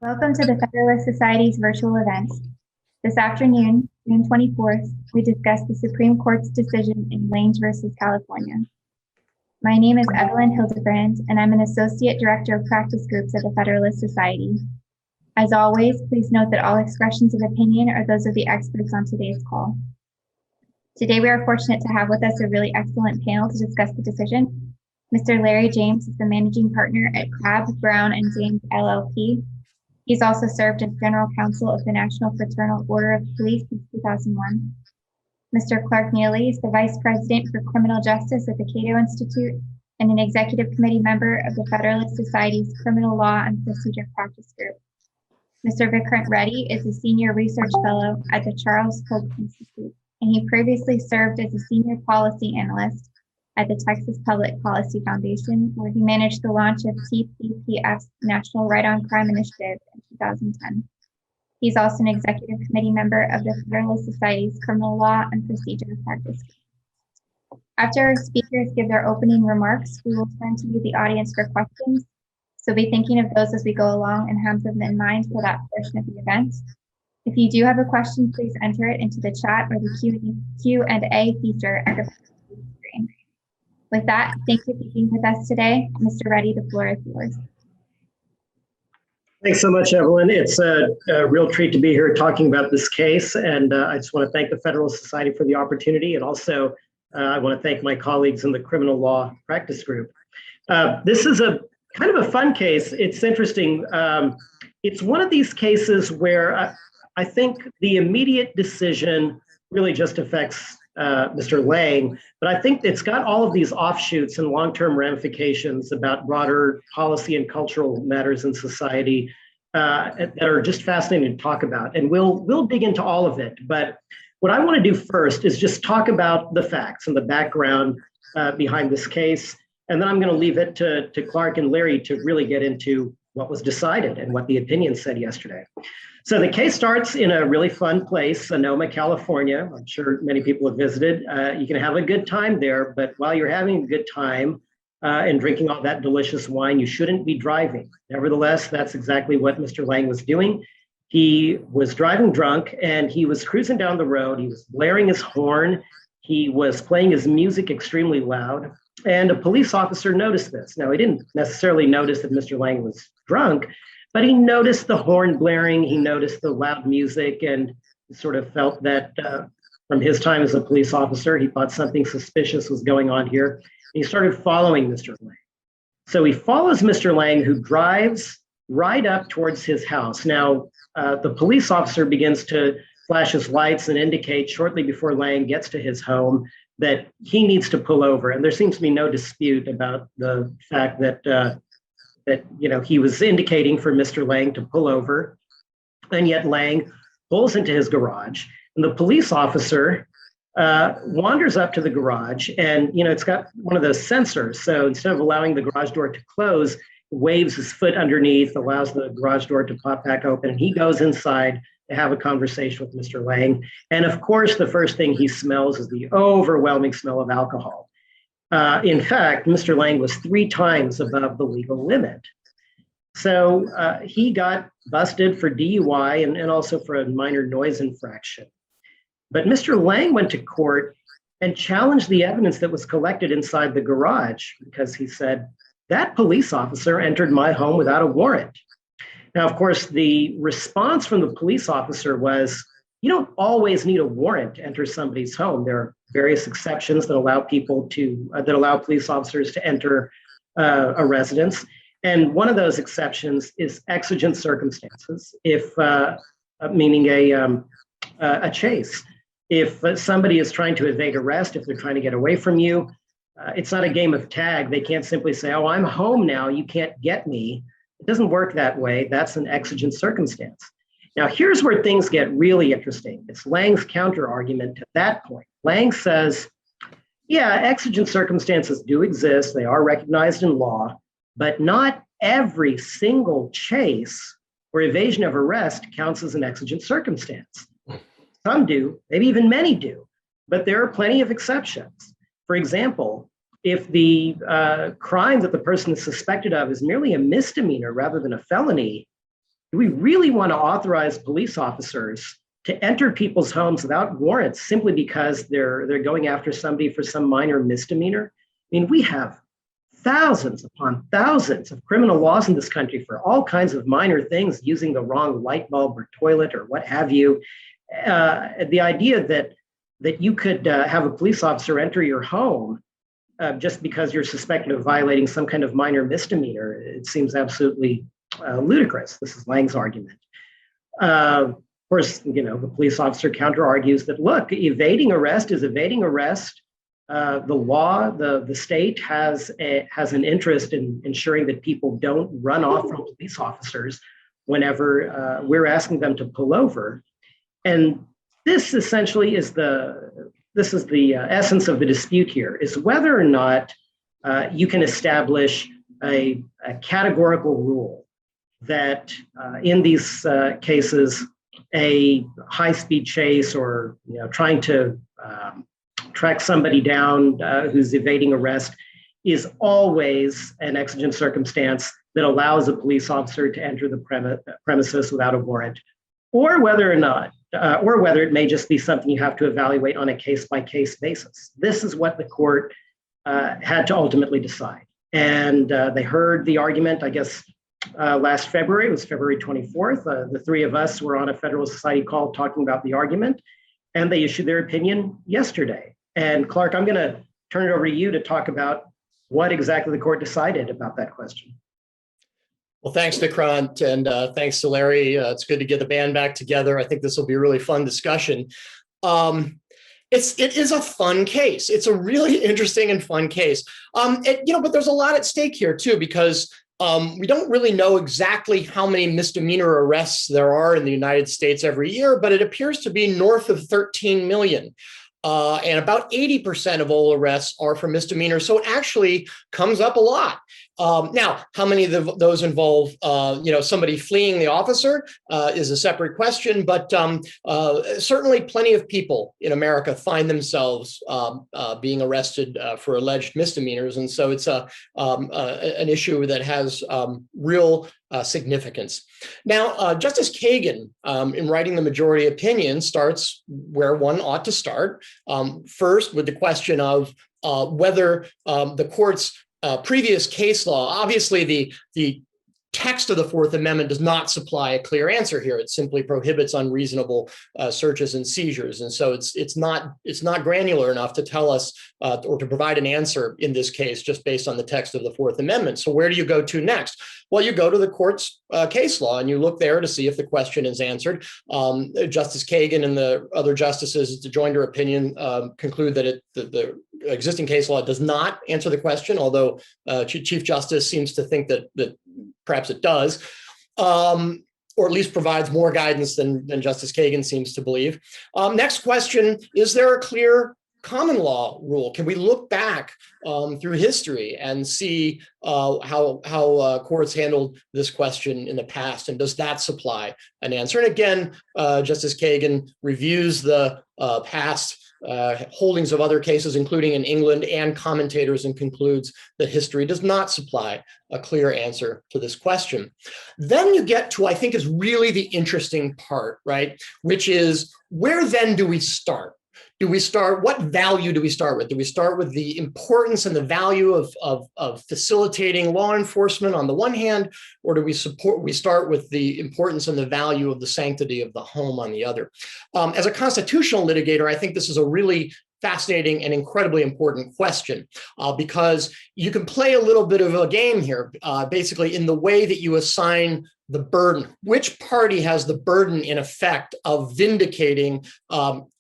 Welcome to the Federalist Society's virtual events. This afternoon, June 24th, we discuss the Supreme Court's decision in Lange versus California. My name is Evelyn Hildebrand, and I'm an Associate Director of Practice Groups at the Federalist Society. As always, please note that all expressions of opinion are those of the experts on today's call. Today, we are fortunate to have with us a really excellent panel to discuss the decision. Mr. Larry James is the Managing Partner at Crabb, Brown & James, LLP. He's also served as General Counsel of the National Fraternal Order of Police since 2001. Mr. Clark Neely is the Vice President for Criminal Justice at the Cato Institute and an Executive Committee member of the Federalist Society's Criminal Law and Procedure Practice Group. Mr. Vikrant Reddy is a Senior Research Fellow at the Charles Koch Institute, and he previously served as a Senior Policy Analyst at the Texas Public Policy Foundation, where he managed the launch of TPPF's National Right on Crime Initiative in 2010. He's also an Executive Committee member of the Federalist Society's Criminal Law and Procedure Practice Group. After our speakers give their opening remarks, we will turn to you, the audience, for questions. So be thinking of those as we go along and have them in mind for that portion of the event. If you do have a question, please enter it into the chat or the Q&A feature at the bottom of the screen. With that, thank you for being with us today. Mr. Reddy, the floor is yours. Thanks so much, Evelyn. It's a real treat to be here talking about this case, and I just want to thank the Federalist Society for the opportunity, and also I want to thank my colleagues in the Criminal Law Practice Group. This is a kind of a fun case. It's interesting. It's one of these cases where I think the immediate decision really just affects Mr. Lange, but I think it's got all of these offshoots and long-term ramifications about broader policy and cultural matters in society that are just fascinating to talk about. And we'll dig into all of it. But what I want to do first is just talk about the facts and the background behind this case. And then I'm going to leave it to Clark and Larry to really get into what was decided and what the opinion said yesterday. So the case starts in a really fun place, Sonoma, California. I'm sure many people have visited. You can have a good time there, but while you're having a good time and drinking all that delicious wine, you shouldn't be driving. Nevertheless, that's exactly what Mr. Lange was doing. He was driving drunk and he was cruising down the road. He was blaring his horn. He was playing his music extremely loud. And a police officer noticed this. Now, he didn't necessarily notice that Mr. Lange was drunk, but he noticed the horn blaring, he noticed the loud music, and sort of felt that from his time as a police officer, he thought something suspicious was going on here. He started following Mr. Lange. So he follows Mr. Lange, who drives right up towards his house. Now, the police officer begins to flash his lights and indicate shortly before Lange gets to his home that he needs to pull over. And there seems to be no dispute about the fact that he was indicating for Mr. Lange to pull over, and yet Lange pulls into his garage, and the police officer wanders up to the garage, and it's got one of those sensors. So instead of allowing the garage door to close, waves his foot underneath, allows the garage door to pop back open, and he goes inside to have a conversation with Mr. Lange. And of course, the first thing he smells is the overwhelming smell of alcohol. In fact, Mr. Lange was 3 times above the legal limit. So he got busted for DUI and also for a minor noise infraction. But Mr. Lange went to court and challenged the evidence that was collected inside the garage because he said, that police officer entered my home without a warrant. Now, of course, the response from the police officer was, you don't always need a warrant to enter somebody's home. There are various exceptions that allow police officers to enter a residence. And one of those exceptions is exigent circumstances, meaning a chase. If somebody is trying to evade arrest, if they're trying to get away from you, it's not a game of tag. They can't simply say, oh, I'm home now, you can't get me. It doesn't work that way. That's an exigent circumstance. Now, here's where things get really interesting. It's Lange's counter argument to that point. Lange says, yeah, exigent circumstances do exist. They are recognized in law, but not every single chase or evasion of arrest counts as an exigent circumstance. Some do, maybe even many do, but there are plenty of exceptions. For example, if the crime that the person is suspected of is merely a misdemeanor rather than a felony, do we really want to authorize police officers to enter people's homes without warrants simply because they're going after somebody for some minor misdemeanor? I mean, we have thousands upon thousands of criminal laws in this country for all kinds of minor things, using the wrong light bulb or toilet or what have you. The idea that you could have a police officer enter your home just because you're suspected of violating some kind of minor misdemeanor, it seems absolutely ludicrous. This is Lange's argument. Of course, the police officer counter argues that, look, evading arrest is evading arrest. The law, the state has an interest in ensuring that people don't run off from police officers whenever we're asking them to pull over. And this essentially is the essence of the dispute here, is whether or not you can establish a categorical rule that in these cases, a high-speed chase or trying to track somebody down who's evading arrest is always an exigent circumstance that allows a police officer to enter the premises without a warrant, or whether it may just be something you have to evaluate on a case-by-case basis. This is what the court had to ultimately decide. And they heard the argument, I guess, last February. It was February 24th. The three of us were on a Federalist Society call talking about the argument, and they issued their opinion yesterday. And Clark, I'm going to turn it over to you to talk about what exactly the court decided about that question. Well, thanks, Nikrant, and thanks to Larry. It's good to get the band back together. I think this will be a really fun discussion. It is a fun case. It's a really interesting and fun case. But there's a lot at stake here too, because we don't really know exactly how many misdemeanor arrests there are in the United States every year, but it appears to be north of 13 million. And about 80% of all arrests are for misdemeanors. So it actually comes up a lot. Now, how many of those involve, somebody fleeing the officer is a separate question, but certainly plenty of people in America find themselves being arrested for alleged misdemeanors. And so it's an issue that has real significance. Now, Justice Kagan, in writing the majority opinion, starts where one ought to start, first with the question of whether the court's previous case law, obviously the text of the Fourth Amendment does not supply a clear answer here. It simply prohibits unreasonable searches and seizures. And so it's not granular enough to tell us or to provide an answer in this case just based on the text of the Fourth Amendment. So where do you go to next? Well, you go to the court's case law and you look there to see if the question is answered. Justice Kagan and the other justices to join their opinion conclude that the existing case law does not answer the question, although Chief Justice seems to think that perhaps it does, or at least provides more guidance than Justice Kagan seems to believe. Next question, is there a clear common law rule? Can we look back through history and see how courts handled this question in the past? And does that supply an answer? And again, Justice Kagan reviews the past holdings of other cases, including in England and commentators, and concludes that history does not supply a clear answer to this question. Then you get to, I think, is really the interesting part, right? Which is, where then do we start? What value do we start with? Do we start with the importance and the value of facilitating law enforcement on the one hand, or do we start with the importance and the value of the sanctity of the home on the other? As a constitutional litigator, I think this is a really fascinating and incredibly important question because you can play a little bit of a game here, basically in the way that you assign the burden. Which party has the burden, in effect, of vindicating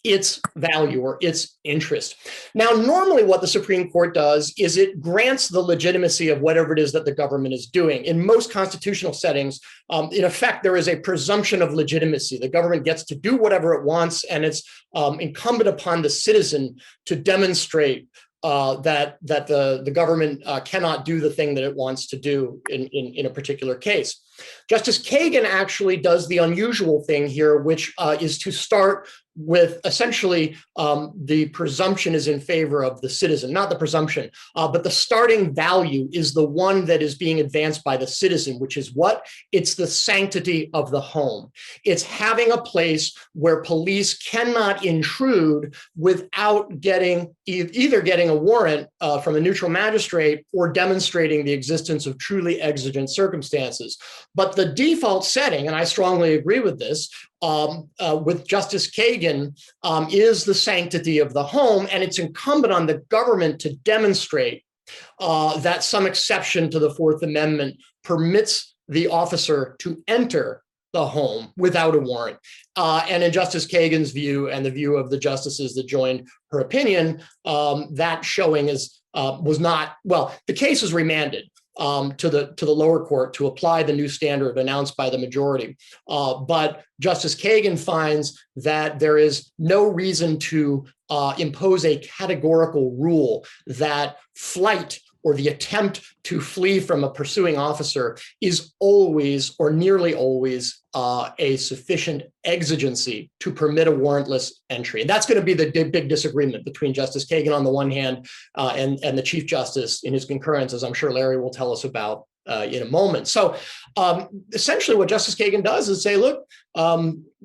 its value or its interest? Now, normally what the Supreme Court does is it grants the legitimacy of whatever it is that the government is doing. In most constitutional settings, in effect, there is a presumption of legitimacy. The government gets to do whatever it wants, and it's incumbent upon the citizen to demonstrate that the government cannot do the thing that it wants to do in a particular case. Justice Kagan actually does the unusual thing here, which is to start with essentially the presumption is in favor of the citizen, not the presumption, but the starting value is the one that is being advanced by the citizen, which is what? It's the sanctity of the home. It's having a place where police cannot intrude without getting either getting a warrant from a neutral magistrate or demonstrating the existence of truly exigent circumstances. But the default setting, and I strongly agree with this, with Justice Kagan, is the sanctity of the home, and it's incumbent on the government to demonstrate that some exception to the Fourth Amendment permits the officer to enter the home without a warrant. And in Justice Kagan's view and the view of the justices that joined her opinion, that showing was not, well, the case was remanded to the lower court to apply the new standard announced by the majority. But Justice Kagan finds that there is no reason to impose a categorical rule that flight or the attempt to flee from a pursuing officer is always or nearly always a sufficient exigency to permit a warrantless entry. And that's going to be the big disagreement between Justice Kagan on the one hand and the Chief Justice in his concurrence, as I'm sure Larry will tell us about in a moment. So essentially what Justice Kagan does is say, look,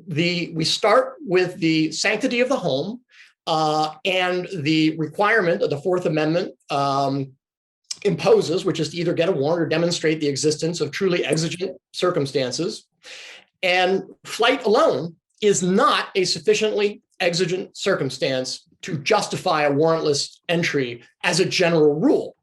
we start with the sanctity of the home and the requirement of the Fourth Amendment imposes, which is to either get a warrant or demonstrate the existence of truly exigent circumstances. And flight alone is not a sufficiently exigent circumstance to justify a warrantless entry as a general rule.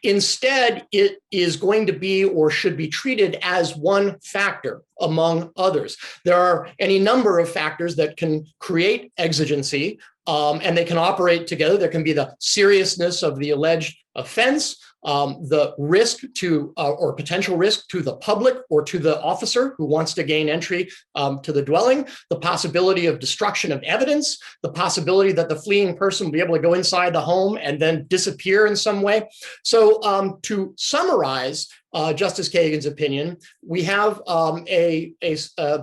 Instead, it is going to be or should be treated as one factor among others. There are any number of factors that can create exigency, and they can operate together. There can be the seriousness of the alleged offense, the risk to or potential risk to the public or to the officer who wants to gain entry to the dwelling, the possibility of destruction of evidence, the possibility that the fleeing person will be able to go inside the home and then disappear in some way. So to summarize Justice Kagan's opinion, we have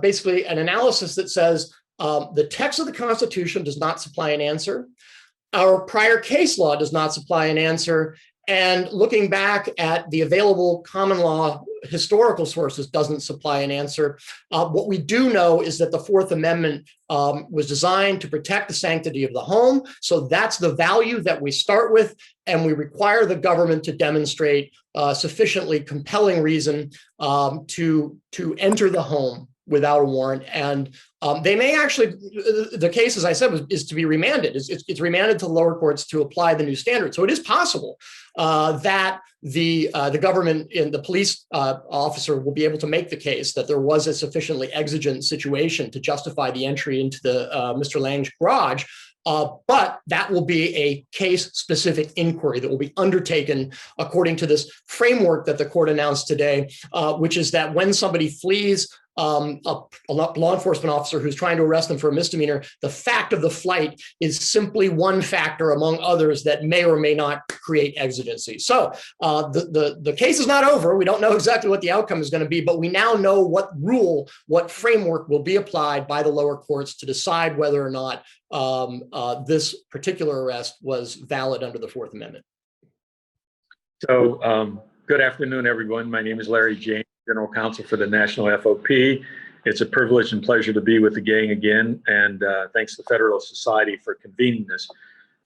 basically an analysis that says the text of the Constitution does not supply an answer. Our prior case law does not supply an answer. And looking back at the available common law historical sources doesn't supply an answer. What we do know is that the Fourth Amendment was designed to protect the sanctity of the home. So that's the value that we start with. And we require the government to demonstrate sufficiently compelling reason to enter the home without a warrant. And they may actually, the case, as I said, is to be remanded. It's remanded to lower courts to apply the new standard. So it is possible that the government and the police officer will be able to make the case that there was a sufficiently exigent situation to justify the entry into the Mr. Lange's garage. But that will be a case-specific inquiry that will be undertaken according to this framework that the court announced today, which is that when somebody flees a law enforcement officer who's trying to arrest them for a misdemeanor, the fact of the flight is simply one factor among others that may or may not create exigency. So the case is not over. We don't know exactly what the outcome is going to be, but we now know what rule, what framework will be applied by the lower courts to decide whether or not this particular arrest was valid under the Fourth Amendment. So good afternoon, everyone. My name is Larry James, General Counsel for the National FOP. It's a privilege and pleasure to be with the gang again, and thanks to Federalist Society for convening this.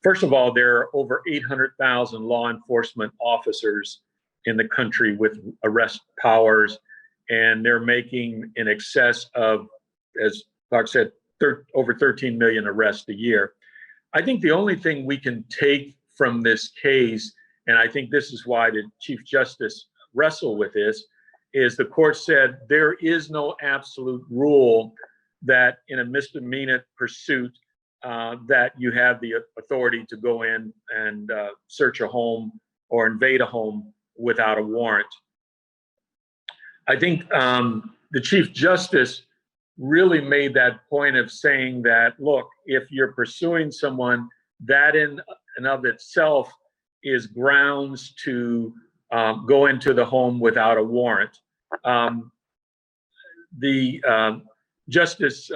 First of all, there are over 800,000 law enforcement officers in the country with arrest powers, and they're making in excess of, as Clark said, over 13 million arrests a year. I think the only thing we can take from this case, and I think this is why the Chief Justice wrestled with this, is the court said there is no absolute rule that in a misdemeanant pursuit that you have the authority to go in and search a home or invade a home without a warrant. I think the Chief Justice really made that point of saying that, look, if you're pursuing someone, that in and of itself is grounds to go into the home without a warrant. Justice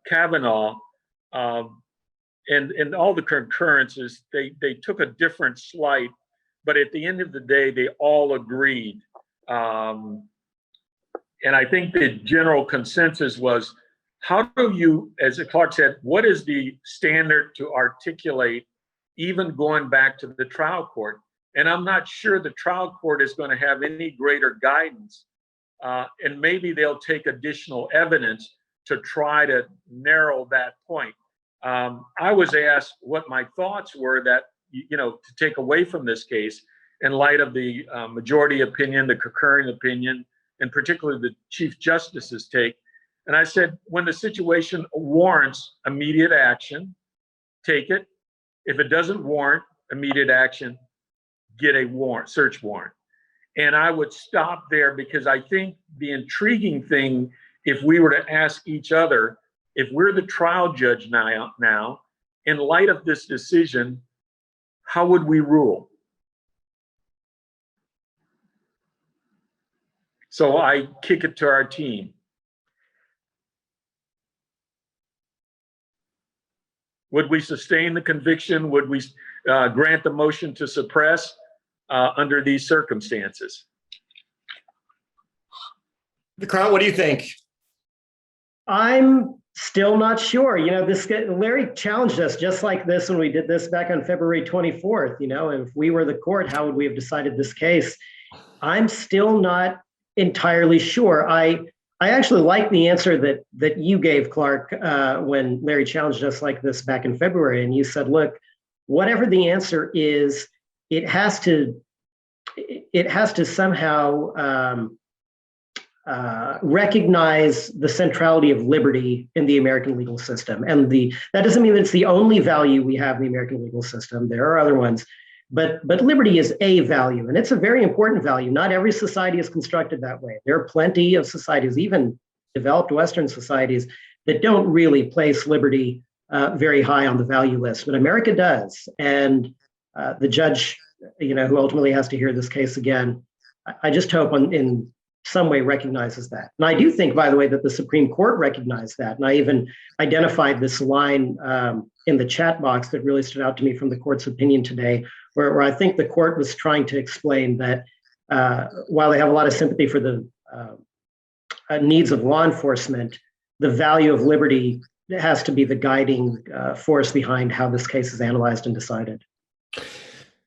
Kavanaugh And all the concurrences, they took a different slight, but at the end of the day, they all agreed. And I think the general consensus was, how do you, as Clark said, what is the standard to articulate, even going back to the trial court? And I'm not sure the trial court is going to have any greater guidance. And maybe they'll take additional evidence to try to narrow that point. I was asked what my thoughts were that, to take away from this case in light of the majority opinion, the concurring opinion, and particularly the Chief Justice's take. And I said, when the situation warrants immediate action, take it. If it doesn't warrant immediate action, get a warrant, search warrant. And I would stop there, because I think the intriguing thing, if we were to ask each other, if we're the trial judge now, in light of this decision, how would we rule? So I kick it to our team. Would we sustain the conviction? Would we grant the motion to suppress under these circumstances? Crown, what do you think? I'm still not sure. Larry challenged us just like this when we did this back on February 24th. If we were the court, how would we have decided this case? I'm still not entirely sure. I actually like the answer that you gave, Clark, when Larry challenged us like this back in February. And you said, look, whatever the answer is, it has to somehow recognize the centrality of liberty in the American legal system. And that doesn't mean that it's the only value we have in the American legal system. There are other ones. But liberty is a value, and it's a very important value. Not every society is constructed that way. There are plenty of societies, even developed Western societies, that don't really place liberty very high on the value list. But America does. And the judge, who ultimately has to hear this case again, I just hope in some way recognizes that. And I do think, by the way, that the Supreme Court recognized that. And I even identified this line in the chat box that really stood out to me from the court's opinion today, where I think the court was trying to explain that while they have a lot of sympathy for the needs of law enforcement, the value of liberty has to be the guiding force behind how this case is analyzed and decided.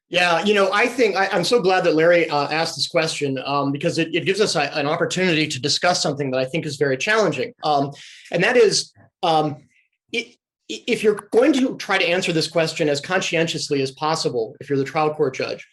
Yeah, I think I'm so glad that Larry asked this question because it gives us an opportunity to discuss something that I think is very challenging. And that is, if you're going to try to answer this question as conscientiously as possible, if you're the trial court judge,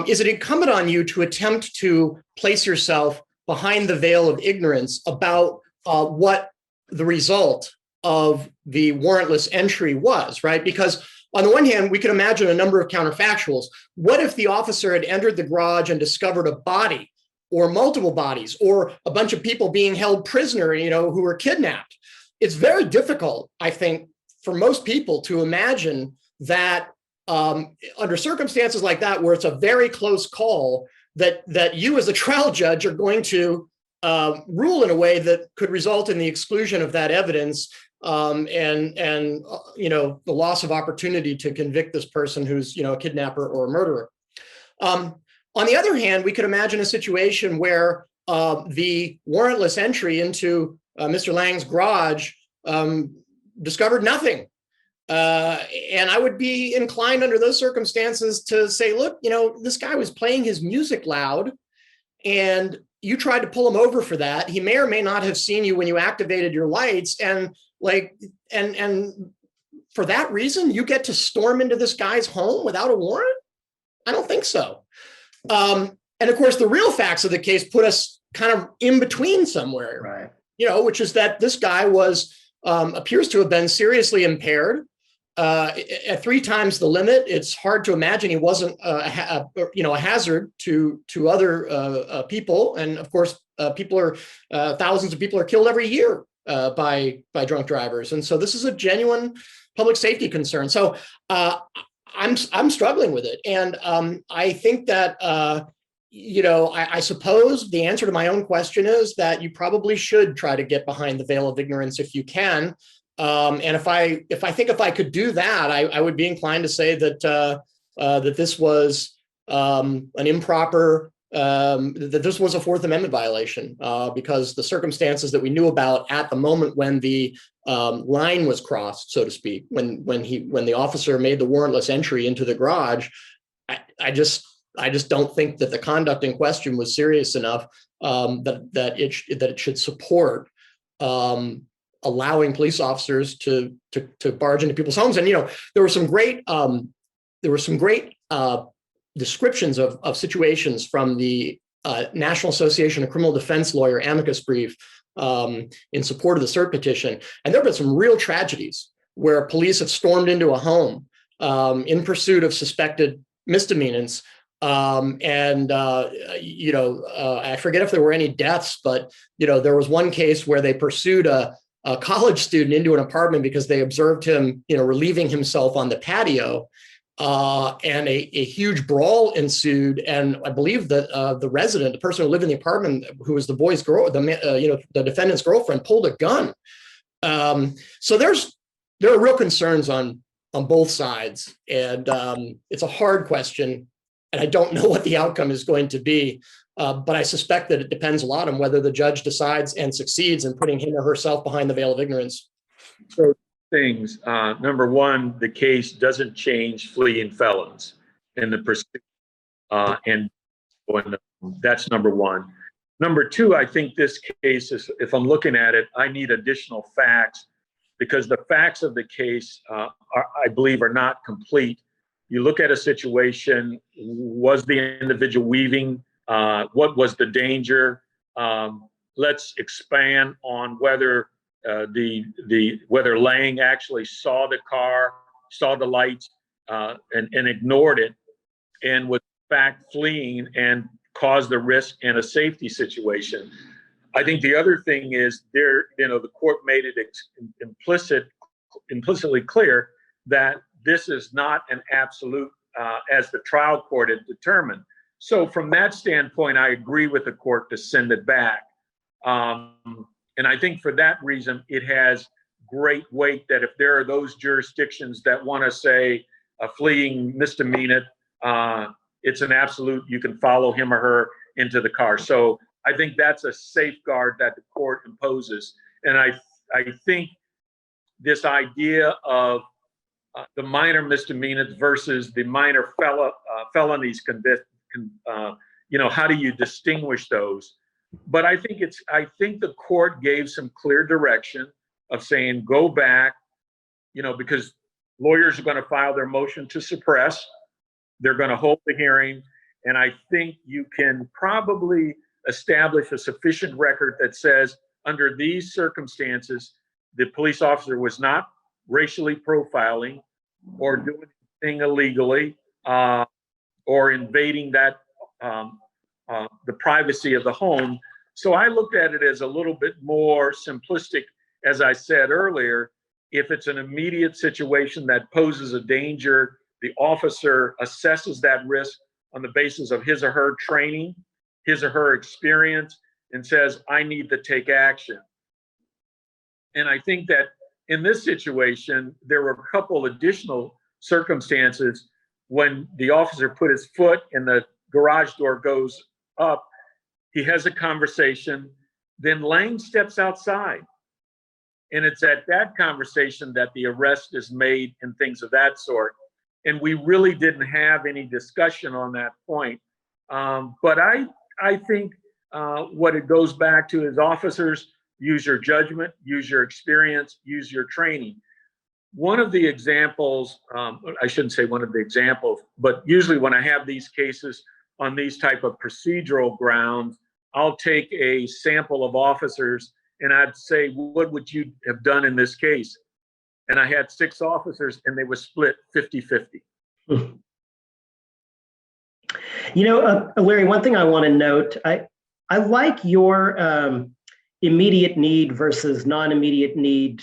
is it incumbent on you to attempt to place yourself behind the veil of ignorance about what the result of the warrantless entry was, right? Because on the one hand, we can imagine a number of counterfactuals. What if the officer had entered the garage and discovered a body or multiple bodies or a bunch of people being held prisoner, who were kidnapped? It's very difficult, I think, for most people to imagine that under circumstances like that, where it's a very close call, that you as a trial judge are going to rule in a way that could result in the exclusion of that evidence and the loss of opportunity to convict this person who's a kidnapper or a murderer. On the other hand, we could imagine a situation where the warrantless entry into Mr. Lange's garage discovered nothing. And I would be inclined under those circumstances to say, look, this guy was playing his music loud and you tried to pull him over for that. He may or may not have seen you when you activated your lights. And for that reason, you get to storm into this guy's home without a warrant? I don't think so. And of course, the real facts of the case put us kind of in between somewhere, right? Which is that this guy appears to have been seriously impaired at 3 times the limit. It's hard to imagine he wasn't a hazard to other people. And of course, thousands of people are killed every year by drunk drivers. And so this is a genuine public safety concern. So I'm struggling with it. And I think that, I suppose the answer to my own question is that you probably should try to get behind the veil of ignorance if you can, And if I could do that, I would be inclined to say that that this was an improper, that this was a Fourth Amendment violation, because the circumstances that we knew about at the moment when the line was crossed, so to speak, when the officer made the warrantless entry into the garage, I just don't think that the conduct in question was serious enough that it should support allowing police officers to barge into people's homes. And there were some great descriptions of situations from the National Association of Criminal Defense Lawyer amicus brief in support of the cert petition. And there have been some real tragedies where police have stormed into a home in pursuit of suspected misdemeanants. I forget if there were any deaths, but there was one case where they pursued a college student into an apartment because they observed him, relieving himself on the patio, and a huge brawl ensued. And I believe that the resident, the person who lived in the apartment, who was the boy's girl, the defendant's girlfriend, pulled a gun. So there are real concerns on both sides, and it's a hard question. And I don't know what the outcome is going to be, but I suspect that it depends a lot on whether the judge decides and succeeds in putting him or herself behind the veil of ignorance. So things, number one, the case doesn't change fleeing felons in the pursuit, and that's number one. Number two, I think this case is, if I'm looking at it, I need additional facts, because the facts of the case, I believe, are not complete. You look at a situation, was the individual weaving? What was the danger? Let's expand on whether whether Lange actually saw the car, saw the lights, and ignored it, and was in fact fleeing and caused the risk in a safety situation. I think the other thing is the court made it implicitly clear that this is not an absolute, as the trial court had determined. So from that standpoint, I agree with the court to send it back. And I think for that reason, it has great weight that if there are those jurisdictions that want to say a fleeing misdemeanant, it's an absolute, you can follow him or her into the car. So I think that's a safeguard that the court imposes. And I think this idea of the minor misdemeanors versus the minor felonies, how do you distinguish those? But I think the court gave some clear direction of saying, go back, because lawyers are going to file their motion to suppress. They're going to hold the hearing. And I think you can probably establish a sufficient record that says, under these circumstances, the police officer was not racially profiling or doing anything illegally, or invading that the privacy of the home. So I looked at it as a little bit more simplistic. As I said earlier, if it's an immediate situation that poses a danger, the officer assesses that risk on the basis of his or her training, his or her experience, and says, I need to take action. And I think that in this situation, there were a couple additional circumstances when the officer put his foot and the garage door goes up. He has a conversation, then Lange steps outside. And it's at that conversation that the arrest is made and things of that sort. And we really didn't have any discussion on that point. But I think what it goes back to is officers use your judgment, use your experience, use your training. One of the examples, I shouldn't say one of the examples, but usually when I have these cases on these type of procedural grounds, I'll take a sample of officers and I'd say, what would you have done in this case? And I had 6 officers and they were split 50-50. Larry, one thing I want to note, I like your immediate need versus non-immediate need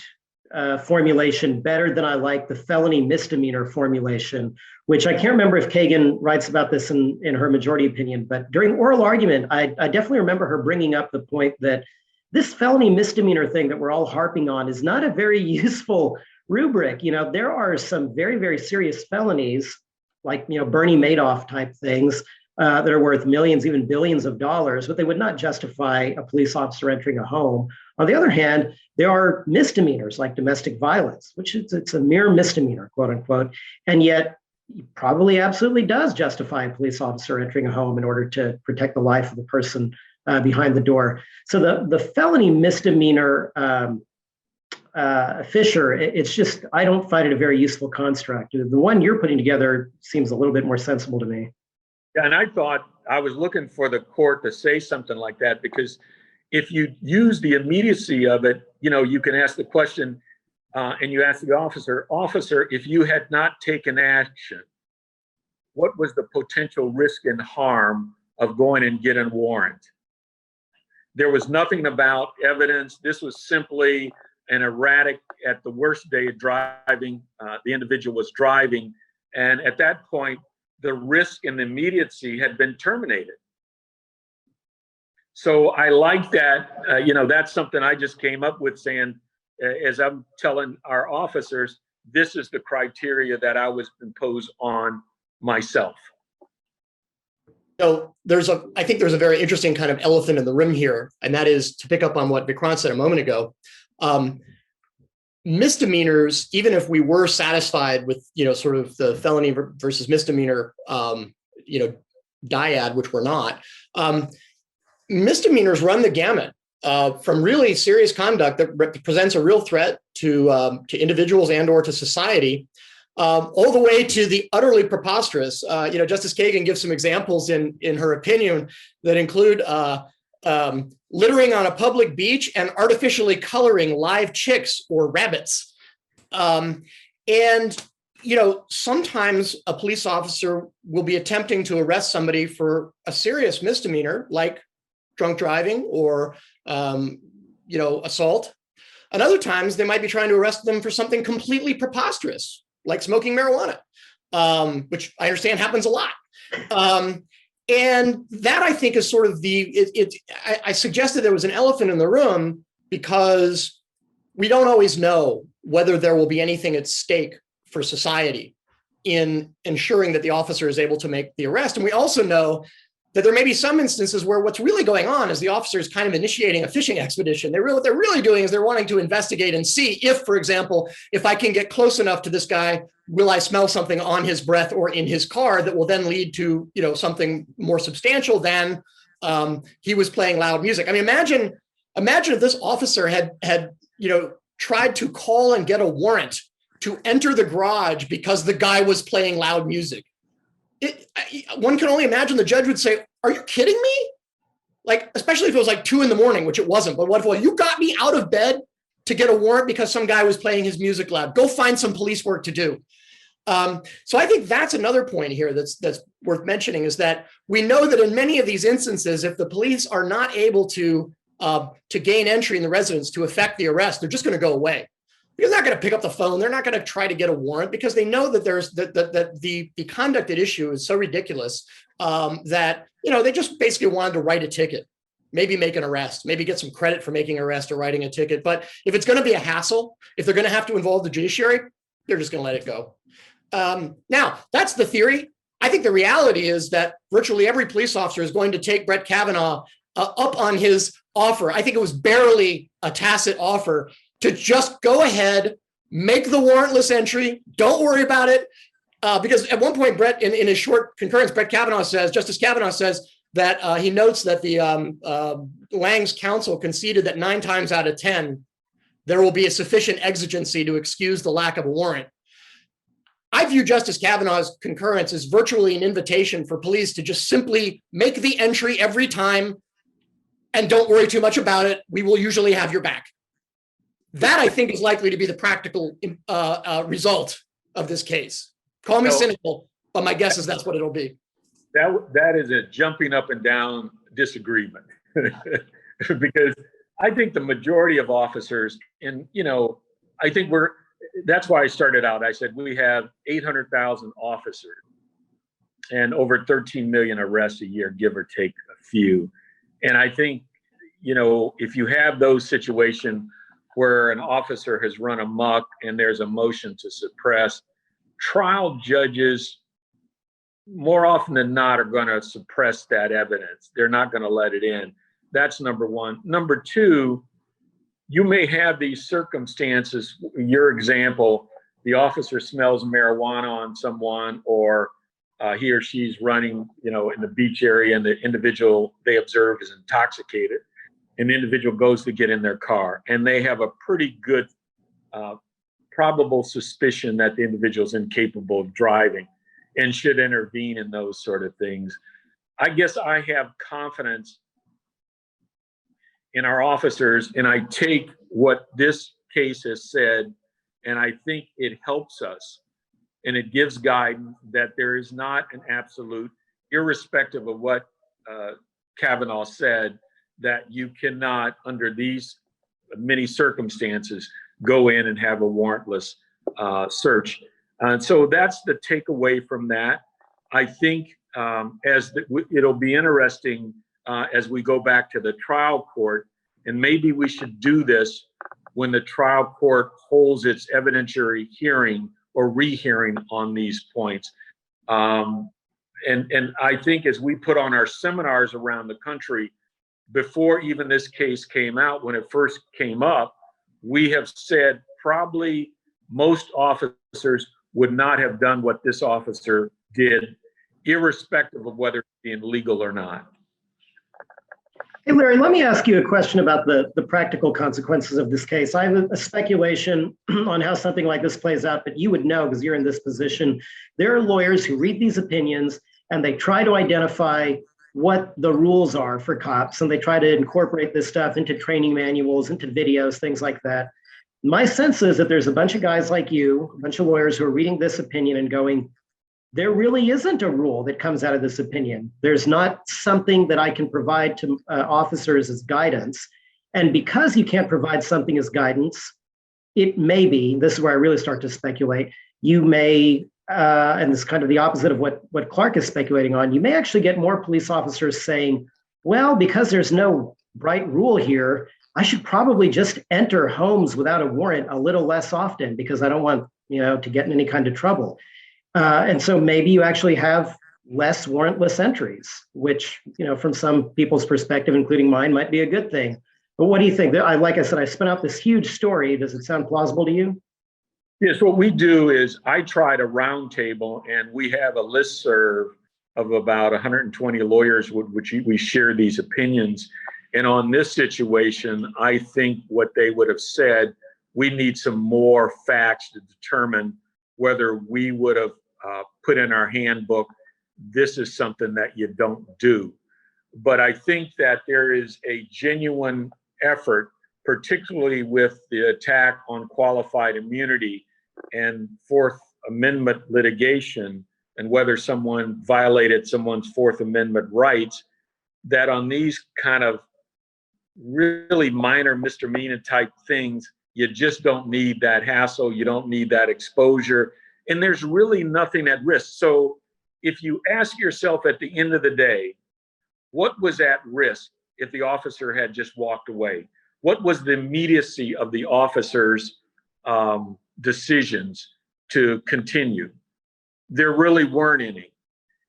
formulation better than I like the felony misdemeanor formulation, which I can't remember if Kagan writes about this in her majority opinion, but during oral argument, I definitely remember her bringing up the point that this felony misdemeanor thing that we're all harping on is not a very useful rubric. There are some very, very serious felonies, like, Bernie Madoff type things that are worth millions, even billions of dollars, but they would not justify a police officer entering a home. On the other hand, there are misdemeanors like domestic violence, which it's a mere misdemeanor, quote unquote, and yet probably absolutely does justify a police officer entering a home in order to protect the life of the person behind the door. So the felony misdemeanor fissure, it's just, I don't find it a very useful construct. The one you're putting together seems a little bit more sensible to me. Yeah, and I thought I was looking for the court to say something like that, because if you use the immediacy of it, you can ask the question and you ask the officer, if you had not taken action, what was the potential risk and harm of going and getting a warrant? There was nothing about evidence. This was simply an erratic, at the worst day of driving. The individual was driving. And at that point, the risk and immediacy had been terminated. So I like that. That's something I just came up with, saying, as I'm telling our officers, this is the criteria that I was imposed on myself. So I think there's a very interesting kind of elephant in the room here, and that is, to pick up on what Vikrant said a moment ago. Misdemeanors, even if we were satisfied with, sort of the felony versus misdemeanor, dyad, which we're not, misdemeanors run the gamut from really serious conduct that presents a real threat to individuals and or to society, all the way to the utterly preposterous. Justice Kagan gives some examples in her opinion that include littering on a public beach and artificially coloring live chicks or rabbits. Sometimes a police officer will be attempting to arrest somebody for a serious misdemeanor, like drunk driving or assault. And other times they might be trying to arrest them for something completely preposterous, like smoking marijuana, which I understand happens a lot. And that, I think, is sort of I suggested there was an elephant in the room because we don't always know whether there will be anything at stake for society in ensuring that the officer is able to make the arrest. And we also know that there may be some instances where what's really going on is the officer is kind of initiating a fishing expedition. What they're really doing is they're wanting to investigate and see if, for example, if I can get close enough to this guy, will I smell something on his breath or in his car that will then lead to, something more substantial than he was playing loud music. I mean, imagine if this officer had tried to call and get a warrant to enter the garage because the guy was playing loud music. One can only imagine the judge would say, "Are you kidding me?" Like, especially if it was like 2 a.m, which it wasn't. But what if you got me out of bed to get a warrant because some guy was playing his music loud? Go find some police work to do. So I think that's another point here that's worth mentioning, is that we know that in many of these instances, if the police are not able to gain entry in the residence to effect the arrest, they're just going to go away. They're not going to pick up the phone. They're not going to try to get a warrant because they know that the conduct at issue is so ridiculous that they just basically wanted to write a ticket, maybe make an arrest, maybe get some credit for making an arrest or writing a ticket. But if it's going to be a hassle, if they're going to have to involve the judiciary, they're just going to let it go. Now, that's the theory. I think the reality is that virtually every police officer is going to take Brett Kavanaugh up on his offer. I think it was barely a tacit offer to just go ahead, make the warrantless entry. Don't worry about it. Because at one point, Brett, in his short concurrence, Justice Kavanaugh says that he notes that the Lange's counsel conceded that 9 times out of 10, there will be a sufficient exigency to excuse the lack of a warrant. I view Justice Kavanaugh's concurrence as virtually an invitation for police to just simply make the entry every time and don't worry too much about it. We will usually have your back. That, I think, is likely to be the practical result of this case. Call me cynical, but my guess is that's what it'll be. That is a jumping up and down disagreement because I think the majority of officers, and I think that's why I started out. I said we have 800,000 officers and over 13 million arrests a year, give or take a few. And I think, if you have those situations where an officer has run amok and there's a motion to suppress, trial judges more often than not are going to suppress that evidence. They're not going to let it in. That's number one. Number two, you may have these circumstances, your example, the officer smells marijuana on someone, or he or she's running, in the beach area, and the individual they observe is intoxicated. An individual goes to get in their car, and they have a pretty good probable suspicion that the individual is incapable of driving and should intervene in those sort of things. I guess I have confidence in our officers, and I take what this case has said, and I think it helps us, and it gives guidance that there is not an absolute, irrespective of what Kavanaugh said, that you cannot, under these many circumstances, go in and have a warrantless search. And so that's the takeaway from that. I think it'll be interesting as we go back to the trial court, and maybe we should do this when the trial court holds its evidentiary hearing or rehearing on these points. And I think as we put on our seminars around the country, before even this case came out, when it first came up, we have said probably most officers would not have done what this officer did, irrespective of whether it's being legal or not. Hey, Larry, let me ask you a question about the practical consequences of this case. I have a speculation on how something like this plays out, but you would know because you're in this position. There are lawyers who read these opinions and they try to identify what the rules are for cops, and they try to incorporate this stuff into training manuals, into videos, things like that. My sense is that there's a bunch of guys like you, a bunch of lawyers who are reading this opinion and going, there really isn't a rule that comes out of this opinion. There's not something that I can provide to officers as guidance. And because you can't provide something as guidance, it may be, this is where I really start to speculate, you may, and this is kind of the opposite of what Clark is speculating on, you may actually get more police officers saying, well, because there's no bright rule here, I should probably just enter homes without a warrant a little less often because I don't want, to get in any kind of trouble. And so maybe you actually have less warrantless entries, which, from some people's perspective, including mine, might be a good thing. But what do you think? Like I said, I spun out this huge story. Does it sound plausible to you? Yes, what we do is I try to roundtable, and we have a listserv of about 120 lawyers, which we share these opinions. And on this situation, I think what they would have said, we need some more facts to determine whether we would have put in our handbook, this is something that you don't do. But I think that there is a genuine effort, particularly with the attack on qualified immunity and Fourth Amendment litigation, and whether someone violated someone's Fourth Amendment rights, that on these kind of really minor misdemeanor type things, you just don't need that hassle. You don't need that exposure. And there's really nothing at risk. So if you ask yourself at the end of the day, what was at risk if the officer had just walked away? What was the immediacy of the officer's decisions to continue? There really weren't any.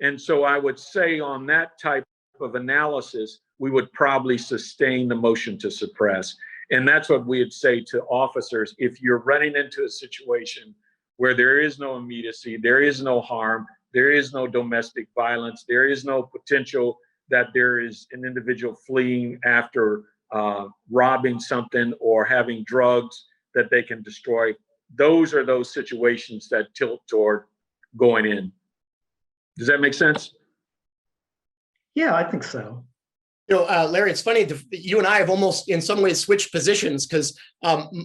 And so I would say on that type of analysis, we would probably sustain the motion to suppress. And that's what we would say to officers. If you're running into a situation where there is no immediacy, there is no harm, there is no domestic violence, there is no potential that there is an individual fleeing after robbing something or having drugs that they can destroy, those are those situations that tilt toward going in. Does that make sense? Yeah, I think so. Larry, it's funny, you and I have almost in some ways switched positions, because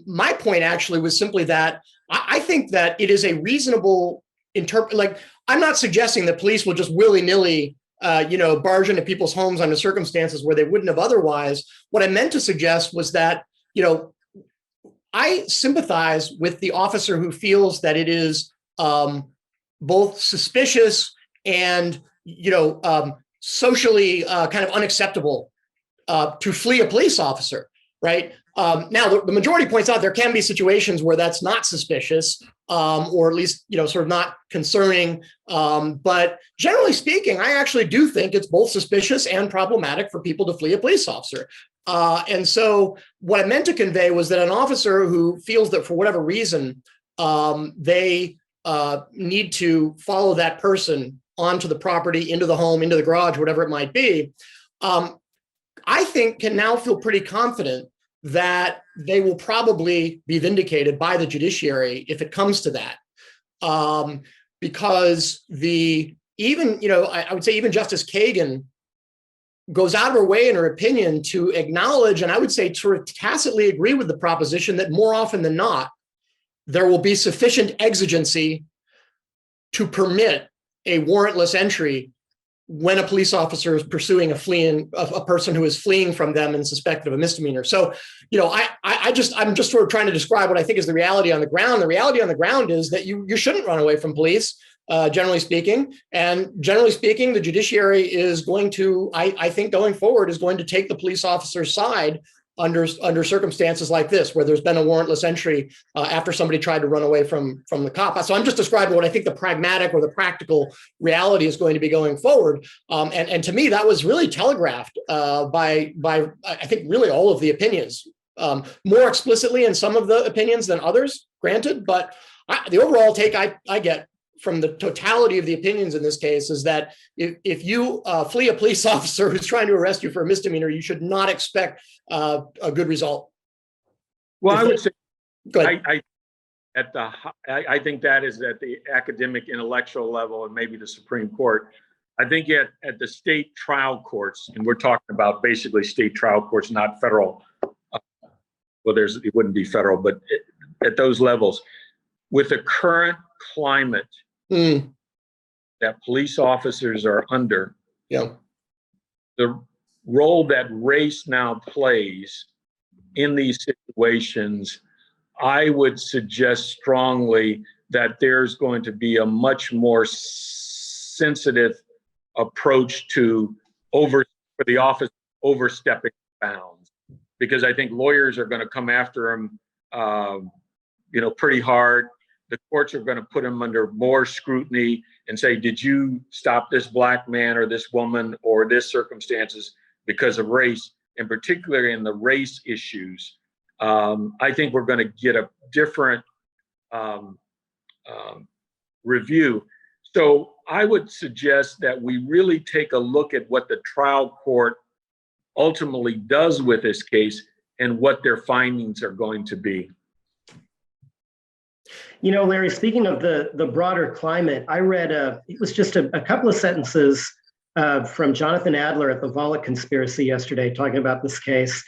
my point actually was simply that I think that it is a reasonable I'm not suggesting that police will just willy-nilly, barge into people's homes under circumstances where they wouldn't have otherwise. What I meant to suggest was that, I sympathize with the officer who feels that it is both suspicious and, socially kind of unacceptable to flee a police officer, right? Now, the majority points out there can be situations where that's not suspicious, or at least, sort of not concerning. But generally speaking, I actually do think it's both suspicious and problematic for people to flee a police officer. And so what I meant to convey was that an officer who feels that for whatever reason, they need to follow that person onto the property, into the home, into the garage, whatever it might be, I think can now feel pretty confident that they will probably be vindicated by the judiciary if it comes to that. Because I would say even Justice Kagan goes out of her way in her opinion to acknowledge, and I would say sort of tacitly agree with the proposition that more often than not, there will be sufficient exigency to permit a warrantless entry when a police officer is pursuing a person who is fleeing from them and suspected of a misdemeanor. So, I'm just sort of trying to describe what I think is the reality on the ground. The reality on the ground is that you shouldn't run away from police, generally speaking. And generally speaking, the judiciary is going to, I think going forward, is going to take the police officer's side under circumstances like this, where there's been a warrantless entry after somebody tried to run away from the cop. So I'm just describing what I think the pragmatic or the practical reality is going to be going forward. And to me, that was really telegraphed by I think really all of the opinions, more explicitly in some of the opinions than others, granted. But the overall take I get from the totality of the opinions in this case is that if you flee a police officer who's trying to arrest you for a misdemeanor, you should not expect a good result. Well, I would say, I think that is at the academic intellectual level and maybe the Supreme Court. I think at the state trial courts, and we're talking about basically state trial courts, not federal. It wouldn't be federal, but at those levels, with the current climate that police officers are under, the role that race now plays in these situations, I would suggest strongly that there's going to be a much more sensitive approach to for the office overstepping bounds, because I think lawyers are going to come after them, pretty hard. The courts are going to put them under more scrutiny and say, did you stop this black man or this woman or this circumstances because of race? And particularly in the race issues, I think we're going to get a different review. So I would suggest that we really take a look at what the trial court ultimately does with this case and what their findings are going to be. Larry, speaking of the broader climate, I read it was just a couple of sentences from Jonathan Adler at the Volokh Conspiracy yesterday talking about this case.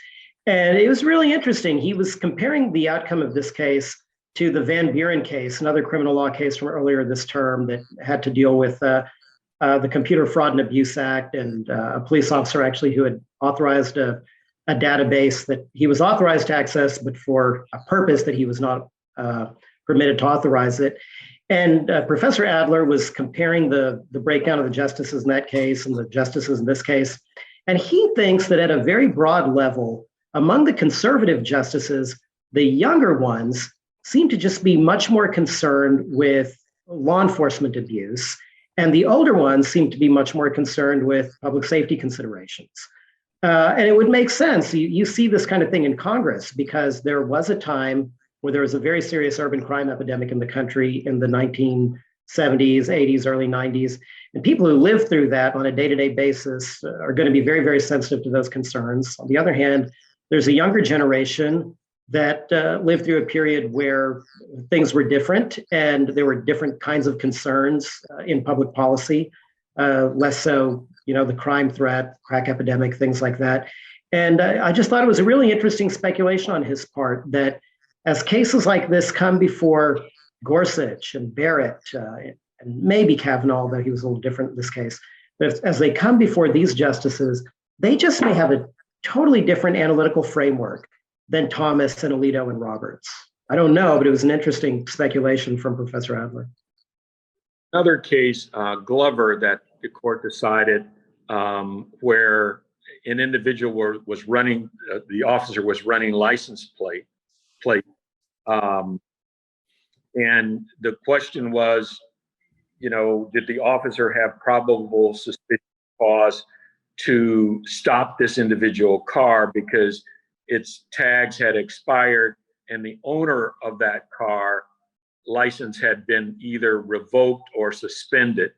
And it was really interesting. He was comparing the outcome of this case to the Van Buren case, another criminal law case from earlier this term that had to deal with the Computer Fraud and Abuse Act, and a police officer actually who had authorized a database that he was authorized to access, but for a purpose that he was not permitted to authorize it. And Professor Adler was comparing the breakdown of the justices in that case and the justices in this case. And he thinks that at a very broad level, among the conservative justices, the younger ones seem to just be much more concerned with law enforcement abuse. And the older ones seem to be much more concerned with public safety considerations. And it would make sense. You see this kind of thing in Congress, because there was a time where there was a very serious urban crime epidemic in the country in the 1970s, 80s, early 90s. And people who live through that on a day-to-day basis are going to be very, very sensitive to those concerns. On the other hand, there's a younger generation that lived through a period where things were different and there were different kinds of concerns in public policy, less so, the crime threat, crack epidemic, things like that. And I just thought it was a really interesting speculation on his part that as cases like this come before Gorsuch and Barrett, and maybe Kavanaugh, though he was a little different in this case, but as they come before these justices, they just may have a totally different analytical framework than Thomas and Alito and Roberts. I don't know, but it was an interesting speculation from Professor Adler. Another case, Glover, that the court decided where an individual was running, the officer was running license plate. And the question was, did the officer have probable suspicion cause to stop this individual car because its tags had expired and the owner of that car license had been either revoked or suspended.